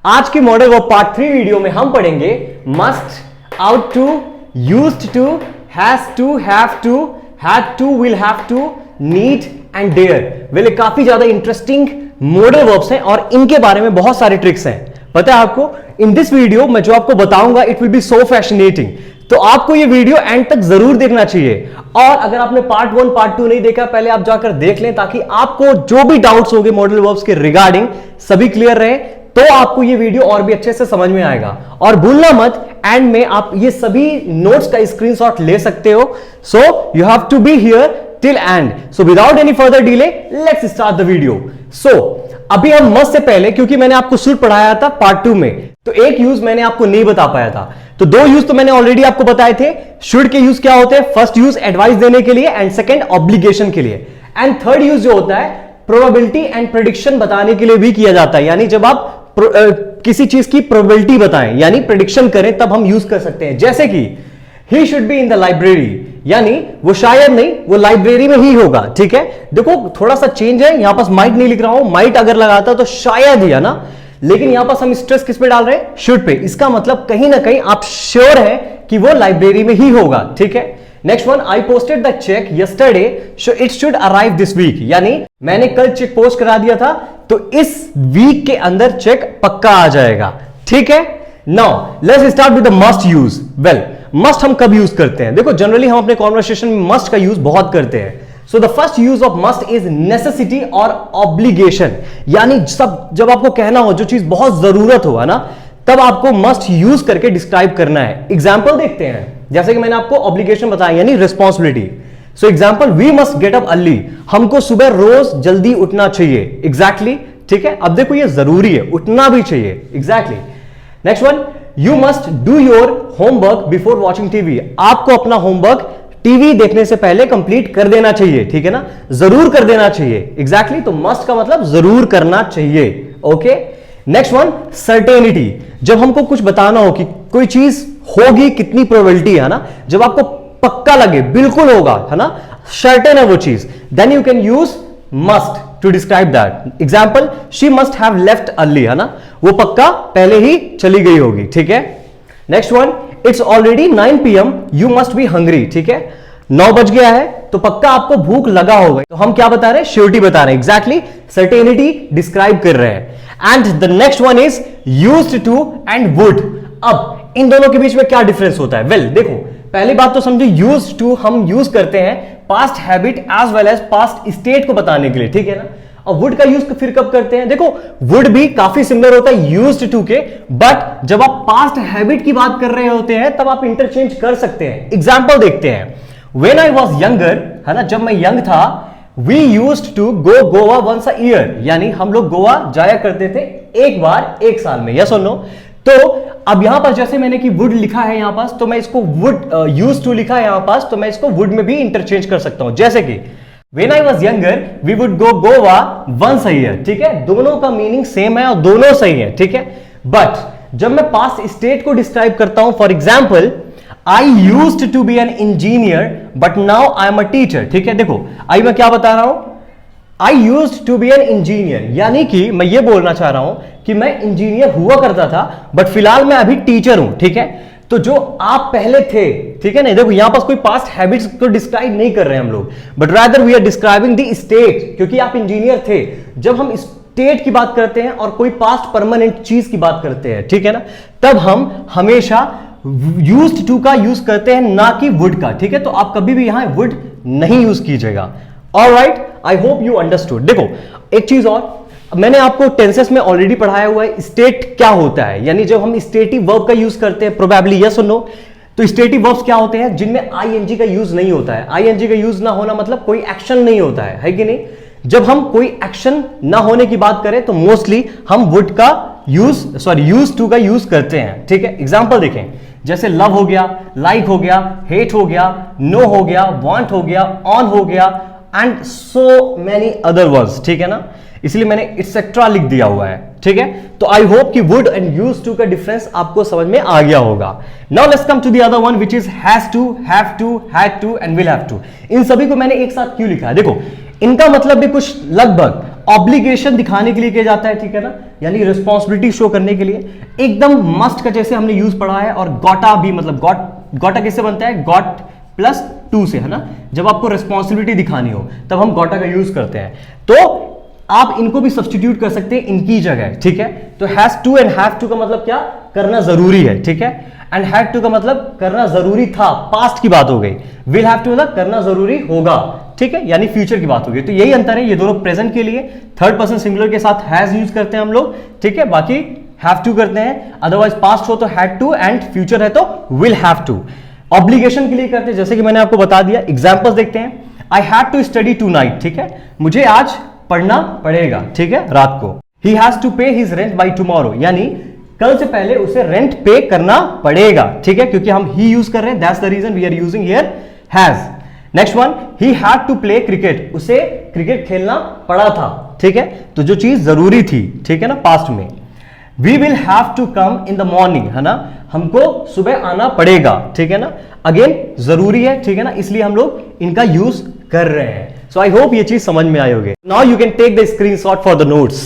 आज की modal verb part 3 video में हम पढ़ेंगे must, ought to, used to, has to, have to, had to, will have to, need and dare. Well काफी ज्यादा interesting modal verbs हैं और इनके बारे में बहुत सारे ट्रिक्स हैं। पता है आपको, इन दिस वीडियो मैं जो आपको बताऊंगा it will be so fascinating, तो आपको ये वीडियो एंड तक जरूर देखना चाहिए। और अगर आपने पार्ट 1 पार्ट 2 नहीं देखा, पहले आप जाकर देख लें ताकि आपको जो भी डाउट्स होंगे मॉडल वर्ब्स के रिगार्डिंग सभी क्लियर रहे, तो आपको ये वीडियो और भी अच्छे से समझ में आएगा। और भूलना मत, एंड में आप ये सभी नोट्स का स्क्रीनशॉट ले सकते हो। So you have to be here till end. So without any further delay let's start the video. So अभी हम मस्ट से पहले, क्योंकि मैंने आपको शुड पढ़ाया था पार्ट 2 में, तो एक यूज मैंने आपको नहीं बता पाया था, तो 2 यूज तो मैंने ऑलरेडी आपको बताए थे। शुड के यूज क्या होते हैं? फर्स्ट यूज एडवाइस देने के लिए एंड सेकंड ऑब्लिगेशन के लिए, एंड थर्ड यूज जो होता है प्रोबेबिलिटी एंड प्रेडिक्शन बताने के लिए भी किया जाता है। यानी जब आप किसी चीज की प्रोबेबिलिटी बताएं यानी प्रेडिक्शन करें, तब हम यूज कर सकते हैं। जैसे कि he should be in the library, यानी वो शायद नहीं, वो लाइब्रेरी में ही होगा। ठीक है, देखो थोड़ा सा चेंज है, यहां पास माइट नहीं लिख रहा हूं, माइट अगर लगाता तो शायद ही, है ना, लेकिन यहां पास हम स्ट्रेस किस पे डाल रहे हैं? Should pay. इसका मतलब कहीं ना कहीं आप श्योर है कि वो लाइब्रेरी में ही होगा। ठीक है, next one, I posted the cheque yesterday so it should arrive this week, यानी मैंने कल चेक पोस्ट करा दिया था तो इस वीक के अंदर चेक पक्का आ जाएगा। ठीक है, now let's start with the must use. Well, must हम कब यूज करते हैं? देखो जनरली हम अपने कॉन्वर्सेशन में मस्ट का यूज बहुत करते हैं। So the first use of must is necessity और ऑब्लिगेशन, यानी सब जब आपको कहना हो, जो चीज बहुत जरूरत हो, है ना, तब आपको मस्ट यूज करके डिस्क्राइब करना है। एग्जाम्पल देखते हैं, जैसे कि मैंने आपको ऑब्लिगेशन बताया यानी responsibility. So example, we must get up early, हमको सुबह रोज जल्दी उठना चाहिए। एग्जैक्टली ठीक है, अब देखो ये जरूरी है, उठना भी चाहिए। Exactly next one, you must do your homework before watching TV, आपको अपना होमवर्क टीवी देखने से पहले कंप्लीट कर देना चाहिए। ठीक है ना, जरूर कर देना चाहिए। एग्जैक्टली तो मस्ट का मतलब जरूर करना चाहिए। ओके, नेक्स्ट वन, सर्टेनिटी, जब हमको कुछ बताना हो कि कोई चीज होगी, कितनी प्रोबेबिलिटी है ना, जब आपको पक्का लगे बिल्कुल होगा, है ना, सर्टेन है वो चीज, then you can use must to describe that. Example, she must have left early, है ना, वो पक्का पहले ही चली गई होगी। ठीक है, next one, it's already 9 PM, you must be hungry. ठीक है, 9 बज गया है तो पक्का आपको भूख लगा होगा, तो हम क्या बता रहे हैं? श्योरिटी बता रहे हैं। एग्जैक्टली सर्टेनिटी डिस्क्राइब कर रहे हैं। And the next one is used to and would. अब इन दोनों के बीच में क्या डिफरेंस होता है? वेल देखो, पहली बात तो समझो, यूज्ड टू हम यूज करते हैं past habit as well as past state को बताने के लिए। ठीक है ना, और वुड का यूज फिर कब करते हैं? देखो वुड भी काफी सिमिलर होता है यूज्ड टू के, बट जब आप पास्ट हैबिट की बात कर रहे होते हैं तब आप इंटरचेंज कर सकते हैं। एग्जाम्पल देखते हैं, व्हेन आई वाज यंगर, है ना, जब मैं यंग था, we used to go Goa once a year, यानी हम लोग गोवा जाया करते थे एक बार एक साल में। यस और नो? तो अब यहां पर जैसे मैंने कि वुड लिखा है यहां पास, तो मैं इसको वुड यूज्ड टू लिखा है यहां पास, तो मैं इसको वुड में भी इंटरचेंज कर सकता हूं। जैसे कि When I was younger, we would go Goa once a year। ठीक है, दोनों का मीनिंग सेम है और दोनों सही है। ठीक है, बट जब मैं पास्ट स्टेट को डिस्क्राइब करता हूं, for example, I used to be an engineer but now I am a teacher। ठीक है, देखो आई मैं क्या बता रहा हूं? I used to be an engineer, यानी कि मैं ये बोलना चाह रहा हूं कि मैं इंजीनियर हुआ करता था, बट फिलहाल मैं अभी टीचर हूं। ठीक है, तो जो आप पहले थे, ठीक है ना, देखो यहां पास कोई पास्ट हैबिट्स को डिस्क्राइब नहीं कर रहे हैं हम लोग, but rather we are describing the state, क्योंकि आप इंजीनियर थे। जब हम स्टेट की बात करते हैं और कोई पास्ट परमानेंट चीज की बात करते हैं, ठीक है ना, तब हम हमेशा यूज्ड टू का यूज करते हैं, ना कि वुड का। ठीक है, तो आप कभी भी यहां वुड नहीं यूज कीजिएगा। Alright, I hope you understood. देखो एक चीज और, मैंने आपको टेंसेस में ऑलरेडी पढ़ाया हुआ है, स्टेट क्या होता है, यानी जब हम स्टेटिव वर्ब का यूज करते हैं, प्रोबेबली यस और नो, तो स्टेटिव वर्ब्स क्या होते हैं? जिनमें आईएनजी का यूज नहीं होता है। आईएनजी का यूज ना होना मतलब कोई एक्शन नहीं होता है कि नहीं? जब हम कोई एक्शन ना होने की बात करें तो मोस्टली हम वुड का यूज टू का यूज करते हैं। ठीक है, एग्जांपल देखें, जैसे लव हो गया, लाइक हो गया, हेट हो गया, नो हो गया, वांट हो गया, ऑन हो गया, and so many other words. ठीक है ना, इसलिए मैंने एक्सेट्रा लिख दिया हुआ है। ठीक है, तो आई होप कि वुड एंड यूज्ड टू का डिफरेंस आपको समझ में आ गया होगा। Now let's come to the other one which is has to, have to, had to and will have to. इन सभी को मैंने एक साथ क्यों लिखा है? देखो इनका मतलब भी कुछ लगभग ऑब्लिगेशन दिखाने के लिए किया जाता है, ठीक है ना, यानी रिस्पॉन्सिबिलिटी शो करने के लिए। एकदम मस्ट का जैसे हमने यूज पढ़ा है, और गोटा भी, मतलब गोटा किससे बनता है, गॉट प्लस टू से, है ना। जब आपको रिस्पॉन्सिबिलिटी दिखानी हो तब हम गोटा का यूज करते हैं। तो आप इनको भी सब्स्टिट्यूट कर सकते हैं इनकी जगह, ठीक है। तो has to and have to का मतलब क्या, करना जरूरी है, ठीक है। एंड हैड टू का मतलब करना जरूरी था, पास्ट की बात हो गई। विल हैव टू मतलब करना जरूरी होगा, ठीक है, यानी फ्यूचर की बात होगी। तो यही अंतर है, ये दोनों प्रेजेंट के लिए थर्ड पर्सन सिंगुलर के साथ हैज यूज करते हैं हम लोग, ठीक है, बाकी हैव टू करते हैं। अदरवाइज पास्ट हो तो हैड टू, एंड फ्यूचर है तो विल हैव टू। ऑब्लिगेशन के लिए करते हैं, जैसे कि मैंने आपको बता दिया। एग्जांपल्स देखते हैं। I had to study tonight, ठीक है, मुझे आज पढ़ना पड़ेगा, ठीक है, रात को। ही हैज टू पे हिज रेंट बाय टुमारो, यानी कल से पहले उसे रेंट पे करना पड़ेगा, ठीक है, क्योंकि हम ही यूज कर रहे हैं, that's the reason we are using here has. Next one, he had to play cricket, उसे क्रिकेट खेलना पड़ा था, ठीक है, तो जो चीज जरूरी थी, ठीक है ना, पास्ट में। We will have to come in the morning, है ना, हमको सुबह आना पड़ेगा, ठीक है ना, अगेन जरूरी है, ठीक है ना, इसलिए हम लोग इनका यूज कर रहे हैं। सो आई होप ये चीज समझ में आई होगी। Now you can take the screenshot for the notes.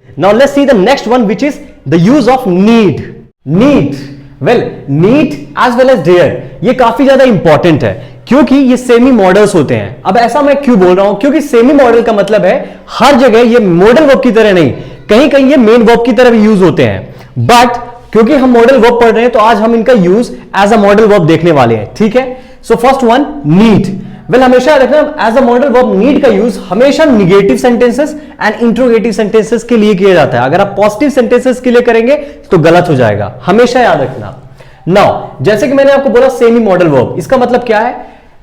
Now let's see the next one, which is the use of need. Need, well need as well as dare, ये काफी ज्यादा इंपॉर्टेंट है, क्योंकि ये सेमी मॉडल्स होते हैं। अब ऐसा मैं क्यों बोल रहा हूं, क्योंकि सेमी मॉडल का मतलब है हर जगह ये मॉडल वर्ब की तरह नहीं, कहीं कहीं ये मेन वर्ब की तरह भी यूज होते हैं। बट क्योंकि हम मॉडल वर्ब पढ़ रहे हैं, तो आज हम इनका use as a modal verb देखने वाले हैं, ठीक है। So first one, need. Well हमेशा देखना, as a modal verb need का यूज हमेशा negative sentences and interrogative sentences के लिए किया जाता है। अगर आप पॉजिटिव सेंटेंसेस के लिए करेंगे तो गलत हो जाएगा, हमेशा याद रखना। नाउ जैसे कि मैंने आपको बोला सेमी मॉडल वर्ब, इसका मतलब क्या है,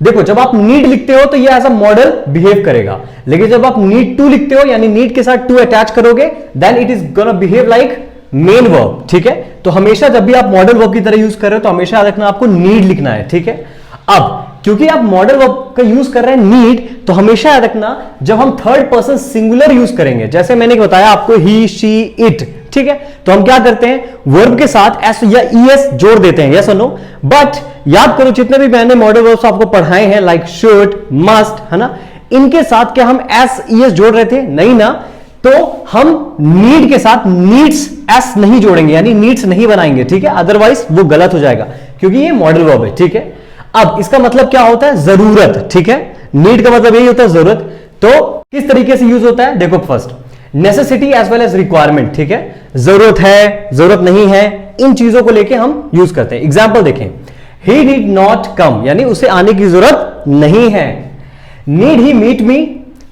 देखो जब आप नीड लिखते हो तो ये एज अ मॉडल बिहेव करेगा, लेकिन जब आप नीड टू लिखते हो, यानी नीड के साथ टू अटैच करोगे, then it is gonna behave like main verb, ठीक है। तो हमेशा जब भी आप मॉडल वर्ब की तरह यूज कर रहे हो तो हमेशा याद रखना आपको नीड लिखना है, ठीक है। अब क्योंकि आप मॉडल वर्ब का यूज कर रहे हैं नीड, तो हमेशा याद रखना जब हम थर्ड पर्सन सिंगुलर यूज करेंगे, जैसे मैंने बताया आपको ही, शी, इट, ठीक है, तो हम क्या करते हैं, वर्ब के साथ एस या ईएस जोड़ देते हैं, यस और नो। बट याद करो जितने भी मैंने मॉडल वर्ब्स आपको पढ़ाए हैं, लाइक शुड, मस्ट, है ना, इनके साथ क्या हम एस ईएस जोड़ रहे थे, नहीं ना। तो हम नीड के साथ नीड्स एस नहीं जोड़ेंगे, यानी नीड्स नहीं बनाएंगे, ठीक है, अदरवाइज वो गलत हो जाएगा, क्योंकि ये मॉडल वर्ब है, ठीक है। अब इसका मतलब क्या होता है, जरूरत, ठीक है, नीड का मतलब यही होता है जरूरत। तो किस तरीके से यूज होता है, देखो first, necessity as well as requirement, ठीक है, जरूरत है, जरूरत नहीं है, इन चीजों को लेके हम यूज करते हैं। एग्जाम्पल देखें, ही नीड नॉट कम, यानी उसे आने की जरूरत नहीं है। नीड ही मीट मी,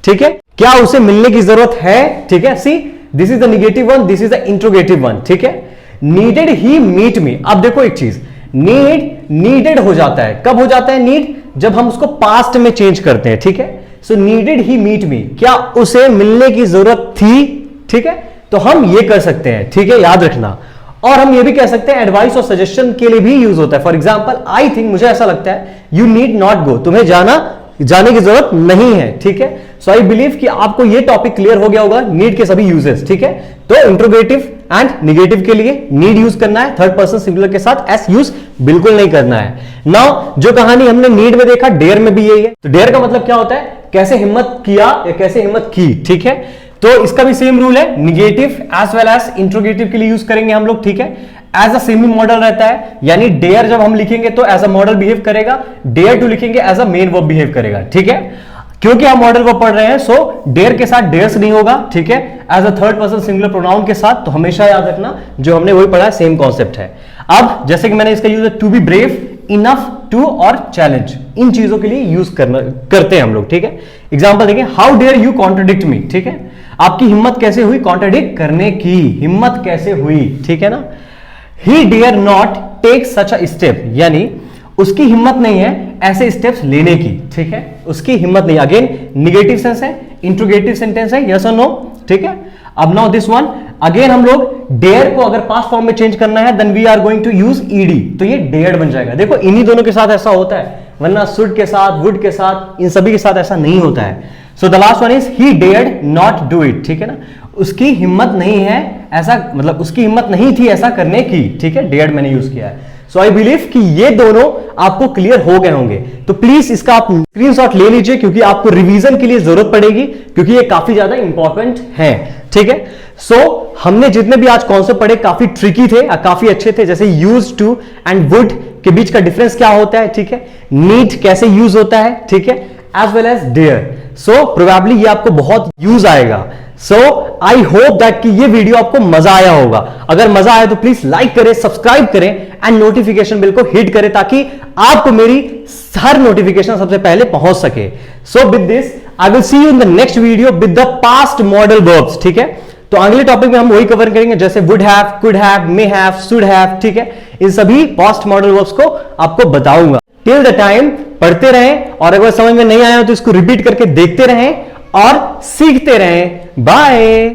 ठीक है, क्या उसे मिलने की जरूरत है, ठीक है। See this is the negative one, this is the interrogative one, ठीक है। नीडेड ही मीट मी, अब देखो एक चीज, नीड नीडेड हो जाता है, कब हो जाता है नीड, जब हम उसको पास्ट में चेंज करते हैं, ठीक है। सो नीडेड ही मीट मी, क्या उसे मिलने की जरूरत थी, ठीक है, तो हम ये कर सकते हैं, ठीक है, याद रखना। और हम ये भी कह सकते हैं एडवाइस और सजेशन के लिए भी यूज होता है। फॉर एग्जाम्पल, आई थिंक, मुझे ऐसा लगता है, यू नीड नॉट गो, तुम्हें जाने की जरूरत नहीं है, ठीक है। सो आई बिलीव कि आपको ये टॉपिक क्लियर हो गया होगा, नीड के सभी यूजेस, ठीक है। तो इंट्रोगेटिव एंड निगेटिव के लिए नीड यूज करना है, थर्ड पर्सन सिंगुलर के साथ एस यूज बिल्कुल नहीं करना है। नाउ जो कहानी हमने नीड में देखा, डेयर में भी यही है। तो डेयर का मतलब क्या होता है, कैसे हिम्मत किया या कैसे हिम्मत की, ठीक है। तो इसका भी सेम रूल है, negative as well as interrogative के लिए यूज करेंगे हम लोग, ठीक है। एज अ सेमी मॉडल रहता है, यानी डेयर जब हम लिखेंगे तो एज अ मॉडल बिहेव करेगा, डेयर टू लिखेंगे as a main verb behave करेगा, ठीक है। क्योंकि हम मॉडल वर्ब पढ़ रहे हैं, सो डेयर के साथ डेयर्स नहीं होगा, ठीक है, as a third person singular pronoun के साथ। तो हमेशा याद रखना जो हमने वही पढ़ा है, सेम कॉन्सेप्ट है। अब जैसे कि मैंने इसका यूज है, to be brave, enough to और चैलेंज, इन चीजों के लिए यूज करते हैं हम लोग, ठीक है। एग्जाम्पल देखें, हाउ डेयर यू कॉन्ट्रडिक्ट मी, ठीक है, आपकी हिम्मत कैसे हुई कॉन्ट्रडिक्ट करने की, हिम्मत कैसे हुई, ठीक है ना। He dare not take such a step, यानी उसकी हिम्मत नहीं है ऐसे स्टेप्स लेने की, ठीक है, उसकी हिम्मत नहीं। अगेन निगेटिव सेंस है, इंट्रोगेटिव सेंटेंस है, यस और नो, ठीक है। अब नाउ दिस वन, अगेन हम लोग डेयर को अगर पास्ट फॉर्म में चेंज करना है, then we are going to use ED, तो ये डेयर्ड बन जाएगा। देखो इन्हीं दोनों के साथ ऐसा होता है, वरना शुड के साथ, वुड के साथ, इन सभी के साथ ऐसा नहीं होता है। So the last one is he dared not do it, ठीक है ना, उसकी हिम्मत नहीं है ऐसा, मतलब उसकी हिम्मत नहीं थी ऐसा करने की, ठीक है, डेयर्ड मैंने यूज किया है। सो आई बिलीव कि ये दोनों आपको क्लियर हो गए होंगे। तो प्लीज इसका आप स्क्रीनशॉट ले लीजिए, क्योंकि आपको रिवीजन के लिए जरूरत पड़ेगी, क्योंकि ये काफी ज्यादा इंपॉर्टेंट है। ठीक है, सो हमने जितने भी आज कॉन्सेप्ट पढ़े काफी ट्रिकी थे, काफी अच्छे थे। जैसे यूज टू एंड वुड के बीच का डिफरेंस क्या होता है, ठीक है, नीड कैसे यूज होता है, ठीक है, as well as dare. So probably ये आपको बहुत यूज आएगा। सो आई होप दैट कि ये वीडियो आपको मजा आया होगा। अगर मजा आया तो प्लीज लाइक करें, सब्सक्राइब करें एंड नोटिफिकेशन बिल को हिट करें, ताकि आपको मेरी हर नोटिफिकेशन सबसे पहले पहुंच सके। So with this I will see you in the next video with the past modal verbs. ठीक है, तो अगले टॉपिक में हम वही कवर करेंगे, जैसे would have, could have, may have, should have. ठीक है, इन सभी पास्ट मॉडल वर्ब्स को आपको बताऊंगा। टिल द टाइम पढ़ते रहें, और अगर समझ में नहीं आया तो इसको रिपीट करके देखते रहें और सीखते रहें। बाय।